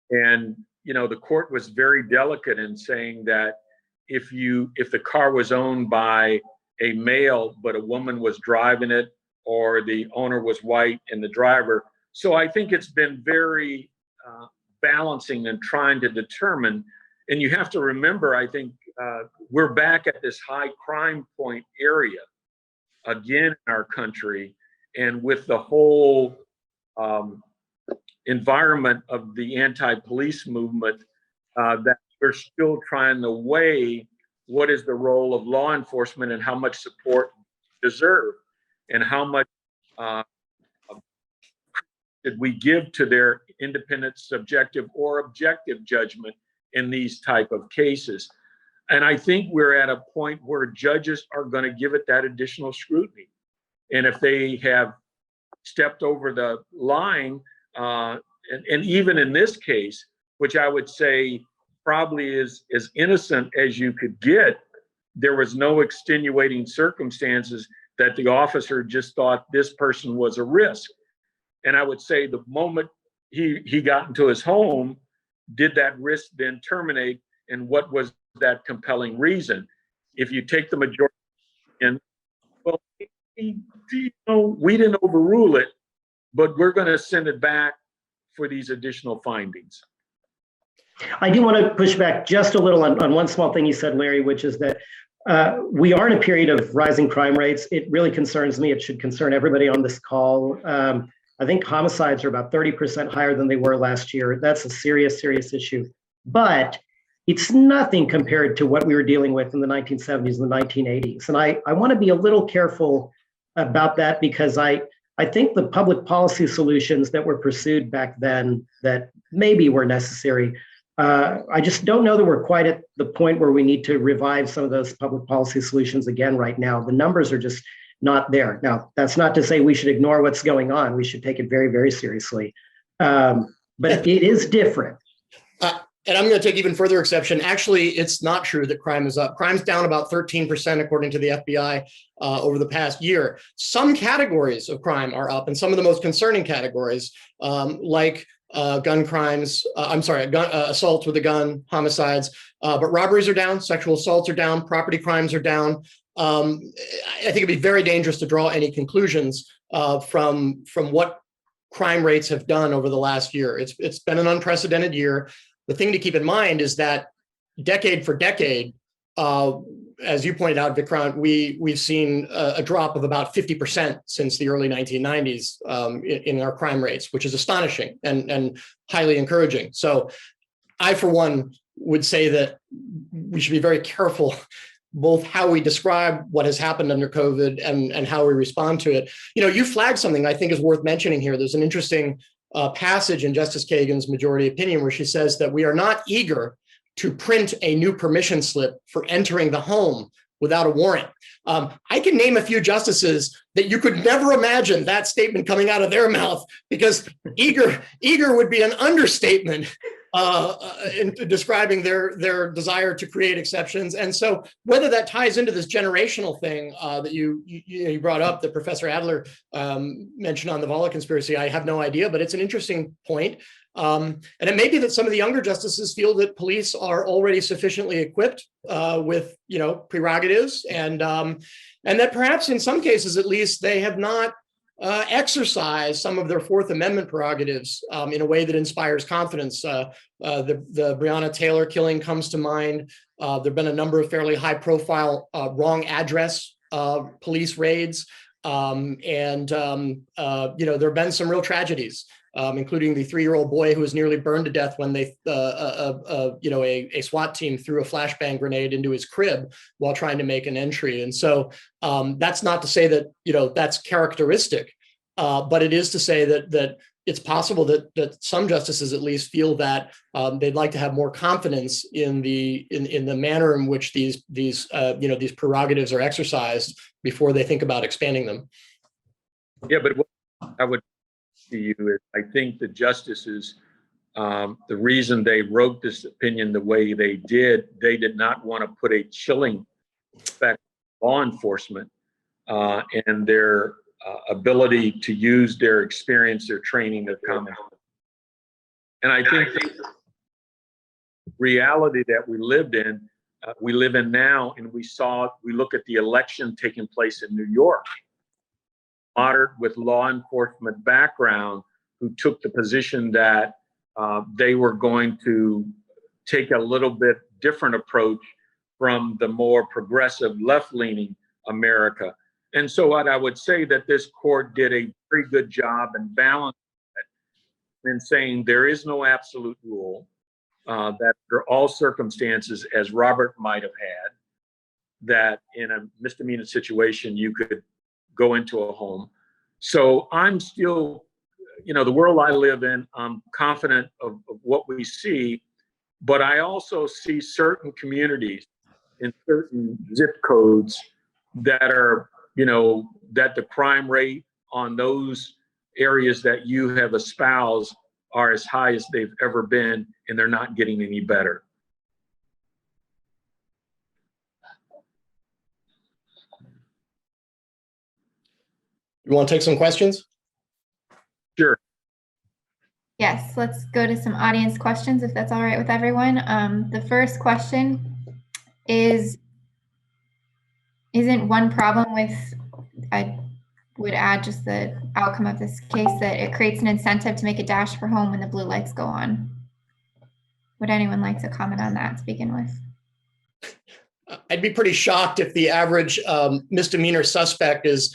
And, the court was very delicate in saying that if the car was owned by a male, but a woman was driving it, or the owner was white and the driver. So I think it's been very balancing and trying to determine. And you have to remember, I think we're back at this high crime point area again in our country. And with the whole environment of the anti-police movement, that we're still trying to weigh what is the role of law enforcement and how much support they deserve, and how much did we give to their independent, subjective, or objective judgment in these type of cases. And I think we're at a point where judges are going to give it that additional scrutiny. And if they have stepped over the line, and even in this case, which I would say probably is as innocent as you could get, there was no extenuating circumstances that the officer just thought this person was a risk. And I would say the moment he got into his home, did that risk then terminate, and what was that compelling reason? If you take the majority, and well, we didn't overrule it, but we're going to send it back for these additional findings. I do want to push back just a little on one small thing you said, Larry, which is that we are in a period of rising crime rates. It really concerns me. It should concern everybody on this call. I think homicides are about 30% higher than they were last year. That's a serious, serious issue. But it's nothing compared to what we were dealing with in the 1970s and the 1980s. And I want to be a little careful about that, because I think the public policy solutions that were pursued back then that maybe were necessary, I just don't know that we're quite at the point where we need to revive some of those public policy solutions again right now. The numbers are just not there. Now, that's not to say we should ignore what's going on. We should take it very, very seriously. But it is different. And I'm going to take even further exception. Actually, it's not true that crime is up. Crime's down about 13%, according to the FBI, over the past year. Some categories of crime are up, and some of the most concerning categories, like gun crimes, assaults with a gun, homicides, but robberies are down, sexual assaults are down, property crimes are down. I think it'd be very dangerous to draw any conclusions from what crime rates have done over the last year. It's been an unprecedented year. The thing to keep in mind is that decade for decade, as you pointed out, Vikrant, we've seen a drop of about 50% since the early 1990s in our crime rates, which is astonishing and highly encouraging. So I, for one, would say that we should be very careful both how we describe what has happened under COVID and how we respond to it. You flagged something I think is worth mentioning here. There's an interesting passage in Justice Kagan's majority opinion where she says that we are not eager to print a new permission slip for entering the home without a warrant. I can name a few justices that you could never imagine that statement coming out of their mouth, because eager would be an understatement in describing their desire to create exceptions. And so whether that ties into this generational thing that you brought up, that Professor Adler mentioned on the Vala conspiracy, I have no idea, but it's an interesting point. And it may be that some of the younger justices feel that police are already sufficiently equipped with prerogatives, and that perhaps in some cases at least they have not exercise some of their Fourth Amendment prerogatives in a way that inspires confidence. The Breonna Taylor killing comes to mind. There have been a number of fairly high-profile wrong address police raids, and there have been some real tragedies, including the 3-year-old boy who was nearly burned to death when a SWAT team threw a flashbang grenade into his crib while trying to make an entry. And so that's not to say that that's characteristic, but it is to say that it's possible that some justices at least feel that they'd like to have more confidence in the manner in which these prerogatives are exercised before they think about expanding them. Yeah, but what I would to you is I think the justices, the reason they wrote this opinion the way they did not want to put a chilling effect on law enforcement and their ability to use their experience, their training, their common. And I think the reality that we live in now, and we look at the election taking place in New York. Moderate with law enforcement background who took the position that they were going to take a little bit different approach from the more progressive left-leaning America. And so what I would say that this court did a very good job in balancing it in saying there is no absolute rule, that under all circumstances, as Robert might have had, that in a misdemeanor situation, you could go into a home. So I'm still, the world I live in, I'm confident of what we see, but I also see certain communities in certain zip codes that are, that the crime rate on those areas that you have espoused are as high as they've ever been, and they're not getting any better. You want to take some questions? Sure. Yes, let's go to some audience questions if that's all right with everyone. The first question is, isn't one problem with, I would add just the outcome of this case, that it creates an incentive to make a dash for home when the blue lights go on? Would anyone like to comment on that to begin with? I'd be pretty shocked if the average misdemeanor suspect is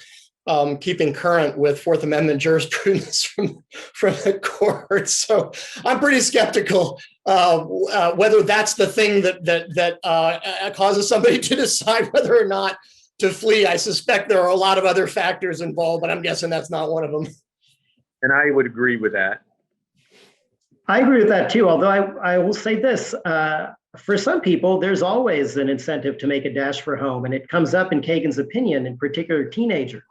keeping current with Fourth Amendment jurisprudence from the court. So I'm pretty skeptical whether that's the thing that causes somebody to decide whether or not to flee. I suspect there are a lot of other factors involved, but I'm guessing that's not one of them. And I would agree with that. I agree with that too, although I will say this, for some people, there's always an incentive to make a dash for home, and it comes up in Kagan's opinion, in particular teenagers.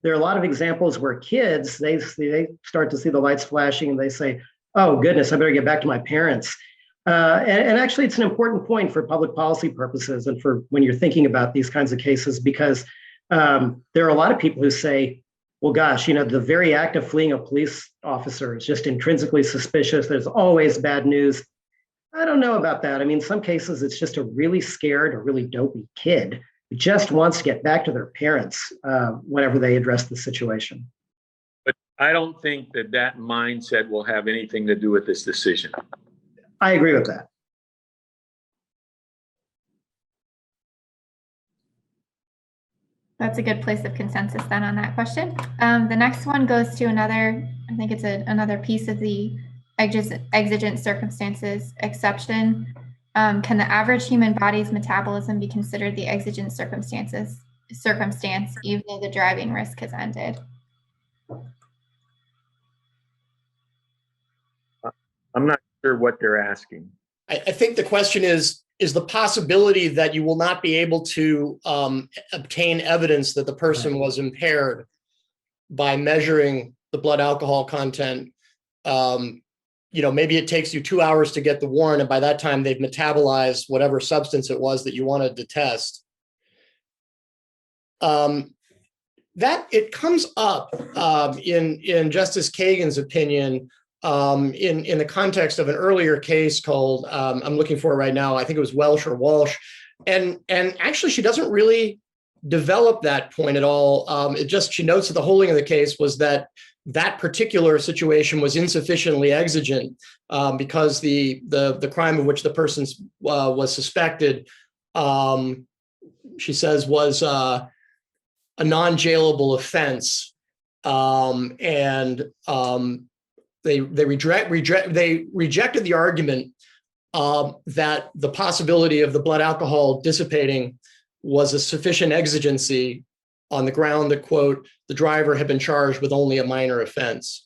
There are a lot of examples where kids, they start to see the lights flashing and they say, oh goodness, I better get back to my parents. And actually, it's an important point for public policy purposes and for when you're thinking about these kinds of cases, because there are a lot of people who say, well, gosh, the very act of fleeing a police officer is just intrinsically suspicious. There's always bad news. I don't know about that. I mean, in some cases, it's just a really scared or really dopey kid who just wants to get back to their parents whenever they address the situation. But I don't think that mindset will have anything to do with this decision. I agree with that. That's a good place of consensus then on that question. The next one goes to another, I think it's another piece of the exigent circumstances exception. Can the average human body's metabolism be considered the exigent circumstance, even though the driving risk has ended? I'm not sure what they're asking. I think the question is the possibility that you will not be able to obtain evidence that the person was impaired by measuring the blood alcohol content. Maybe it takes you 2 hours to get the warrant, and by that time they've metabolized whatever substance it was that you wanted to test. That it comes up in Justice Kagan's opinion in the context of an earlier case called, I'm looking for it right now, I think it was Welsh or Walsh. And actually, she doesn't really develop that point at all. She notes that the holding of the case was that particular situation was insufficiently exigent because the crime of which the person was suspected, she says, was a non-jailable offense. They rejected the argument that the possibility of the blood alcohol dissipating was a sufficient exigency on the ground that, quote, the driver had been charged with only a minor offense.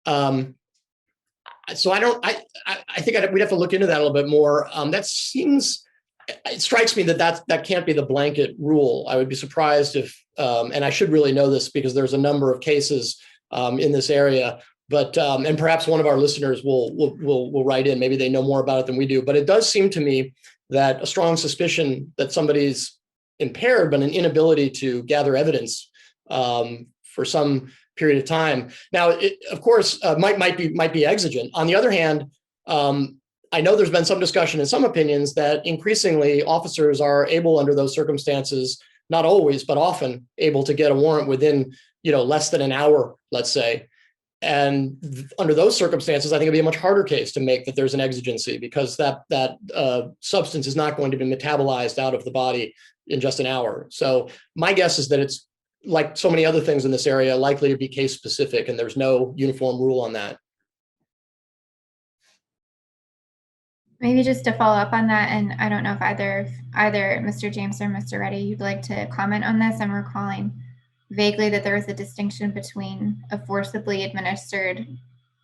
So I think we'd have to look into that a little bit more. It strikes me that can't be the blanket rule. I would be surprised if, and I should really know this because there's a number of cases in this area, but, and perhaps one of our listeners will write in, maybe they know more about it than we do, but it does seem to me that a strong suspicion that somebody's impaired, but an inability to gather evidence for some period of time. Now, it, of course, might be exigent. On the other hand, I know there's been some discussion and some opinions that increasingly officers are able, under those circumstances, not always, but often able to get a warrant within, less than an hour, let's say. And under those circumstances, I think it'd be a much harder case to make that there's an exigency, because that substance is not going to be metabolized out of the body in just an hour. So my guess is that it's, like so many other things in this area, likely to be case specific, and there's no uniform rule on that. Maybe just to follow up on that, and I don't know if either Mr. James or Mr. Reddy, you'd like to comment on this. I'm recalling vaguely that there was a distinction between a forcibly administered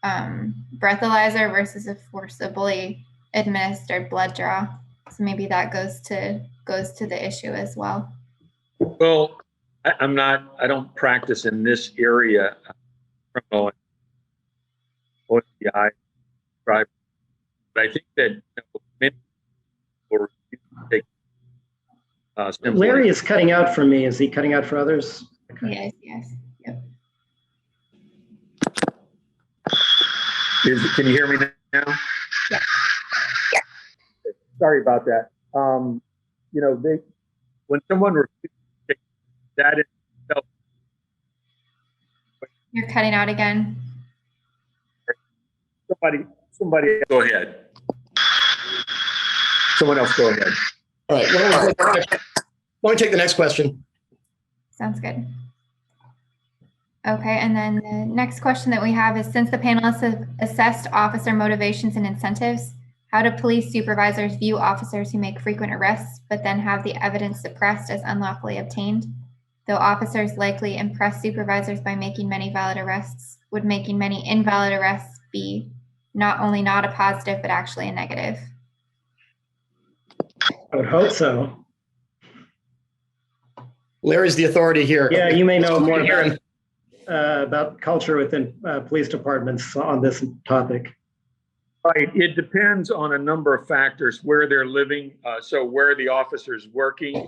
breathalyzer versus a forcibly administered blood draw. So maybe that goes to the issue as well. Well, I don't practice in this area, criminal OCI, but I think that many people take Larry is cutting out for me. Is he cutting out for others? Okay. Yes. Yep. Can you hear me now? Yeah. Sorry about that. When someone refuses to take that in itself. You're cutting out again. Somebody go ahead. Someone else go ahead. All right. Why don't we take the next question? Sounds good. Okay, and then the next question that we have is, since the panelists have assessed officer motivations and incentives, how do police supervisors view officers who make frequent arrests, but then have the evidence suppressed as unlawfully obtained? Though officers likely impress supervisors by making many valid arrests, would making many invalid arrests be not only not a positive, but actually a negative? I would hope so. Larry's the authority here. Yeah, you may know more about culture within police departments on this topic. Right. It depends on a number of factors: where they're living, so where the officer's working,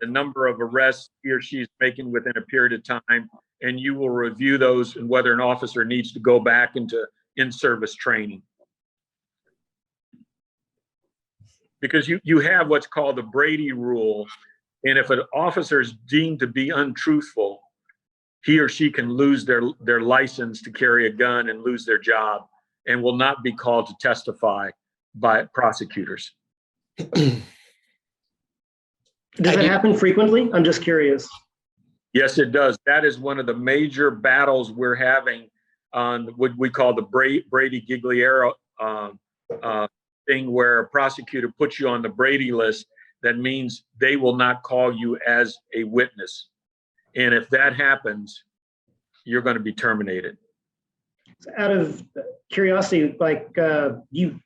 the number of arrests he or she's making within a period of time, and you will review those and whether an officer needs to go back into in-service training. Because you have what's called the Brady Rule, and if an officer is deemed to be untruthful, he or she can lose their license to carry a gun and lose their job, and will not be called to testify by prosecutors. Does that happen frequently? I'm just curious. Yes, it does. That is one of the major battles we're having on what we call the Brady Gigliero thing, where a prosecutor puts you on the Brady list. That means they will not call you as a witness. And if that happens, you're going to be terminated. Out of curiosity,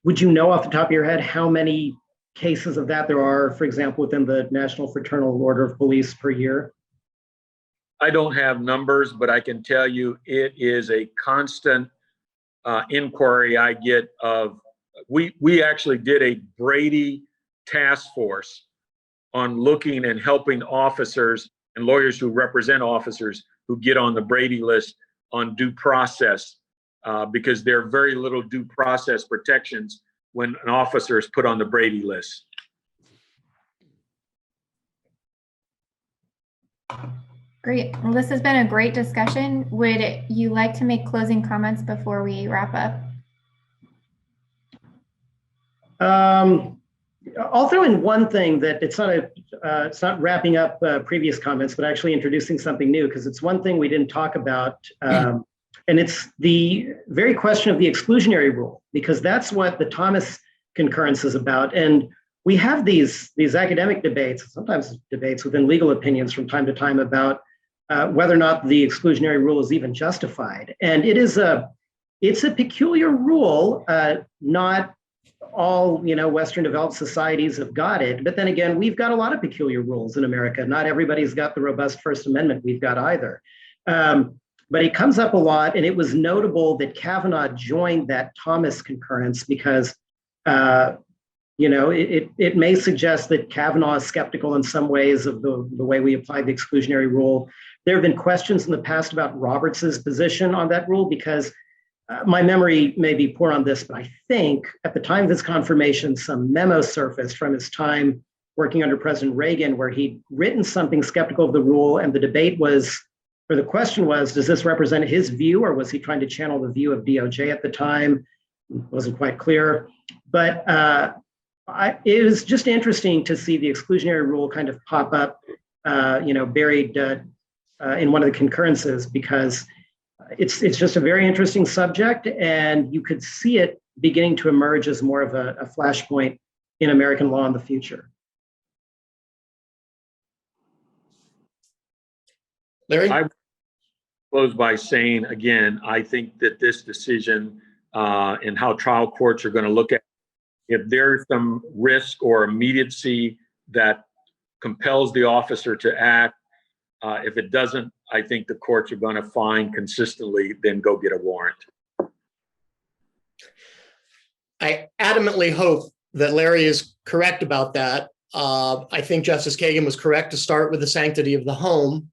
would you know off the top of your head how many cases of that there are, for example, within the National Fraternal Order of Police per year? I don't have numbers, but I can tell you it is a constant inquiry I get of, we actually did a Brady task force on looking and helping officers and lawyers who represent officers who get on the Brady list on due process, because there are very little due process protections when an officer is put on the Brady list. Great. Well, this has been a great discussion. Would you like to make closing comments before we wrap up? I'll throw in one thing that it's not wrapping up previous comments, but actually introducing something new, because it's one thing we didn't talk about, and it's the very question of the exclusionary rule, because that's what the Thomas concurrence is about. And we have these academic debates, sometimes debates within legal opinions from time to time about whether or not the exclusionary rule is even justified. And it is a it's a peculiar rule. Not all, Western developed societies have got it. But then again, we've got a lot of peculiar rules in America. Not everybody's got the robust First Amendment we've got either. But it comes up a lot, and it was notable that Kavanaugh joined that Thomas concurrence because, it may suggest that Kavanaugh is skeptical in some ways of the way we apply the exclusionary rule. There have been questions in the past about Roberts's position on that rule because my memory may be poor on this, but I think at the time of his confirmation, some memo surfaced from his time working under President Reagan where he'd written something skeptical of the rule, and the debate was, or the question was, does this represent his view, or was he trying to channel the view of DOJ at the time? It wasn't quite clear. But it was just interesting to see the exclusionary rule kind of pop up, buried in one of the concurrences, because it's just a very interesting subject, and you could see it beginning to emerge as more of a flashpoint in American law in the future. Larry? I close by saying, again, I think that this decision and how trial courts are going to look at if there's some risk or immediacy that compels the officer to act. If it doesn't, I think the courts are going to find consistently, then go get a warrant. I adamantly hope that Larry is correct about that. I think Justice Kagan was correct to start with the sanctity of the home.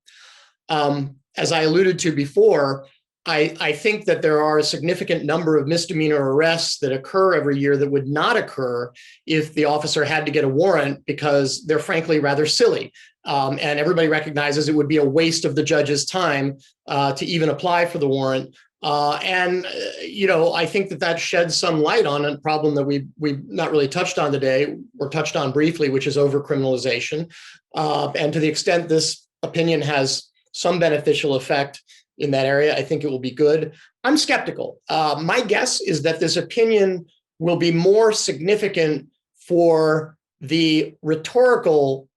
As I alluded to before, I think that there are a significant number of misdemeanor arrests that occur every year that would not occur if the officer had to get a warrant because they're frankly rather silly. And everybody recognizes it would be a waste of the judge's time to even apply for the warrant. I think that sheds some light on a problem that we've not really touched on today, or touched on briefly, which is overcriminalization. And to the extent this opinion has some beneficial effect in that area, I think it will be good. I'm skeptical. My guess is that this opinion will be more significant for the rhetorical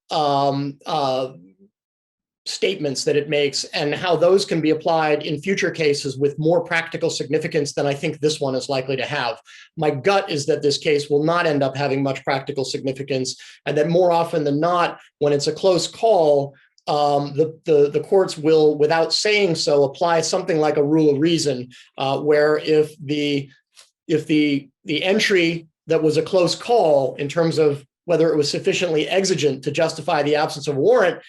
statements that it makes and how those can be applied in future cases with more practical significance than I think this one is likely to have. My gut is that this case will not end up having much practical significance, and that more often than not, when it's a close call, the courts will, without saying so, apply something like a rule of reason, where if the entry that was a close call in terms of whether it was sufficiently exigent to justify the absence of a warrant,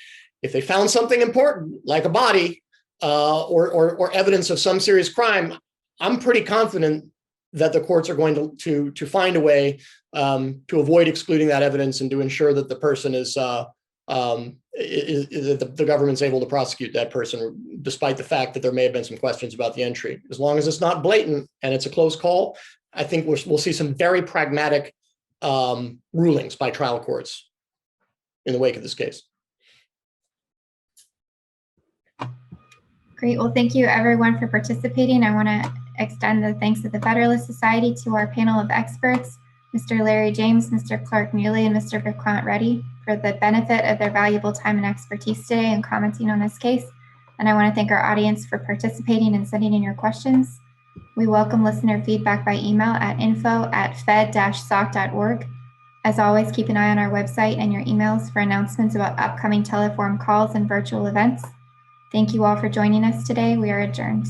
if they found something important like a body or evidence of some serious crime, I'm pretty confident that the courts are going to find a way to avoid excluding that evidence and to ensure that the person is the government's able to prosecute that person, despite the fact that there may have been some questions about the entry. As long as it's not blatant and it's a close call, I think we'll see some very pragmatic rulings by trial courts in the wake of this case. Great. Well, thank you everyone for participating. I want to extend the thanks of the Federalist Society to our panel of experts, Mr. Larry James, Mr. Clark Muley, and Mr. Vikrant Reddy, for the benefit of their valuable time and expertise today and commenting on this case. And I want to thank our audience for participating and sending in your questions. We welcome listener feedback by email at info@fed-soc.org. As always, keep an eye on our website and your emails for announcements about upcoming teleforum calls and virtual events. Thank you all for joining us today. We are adjourned.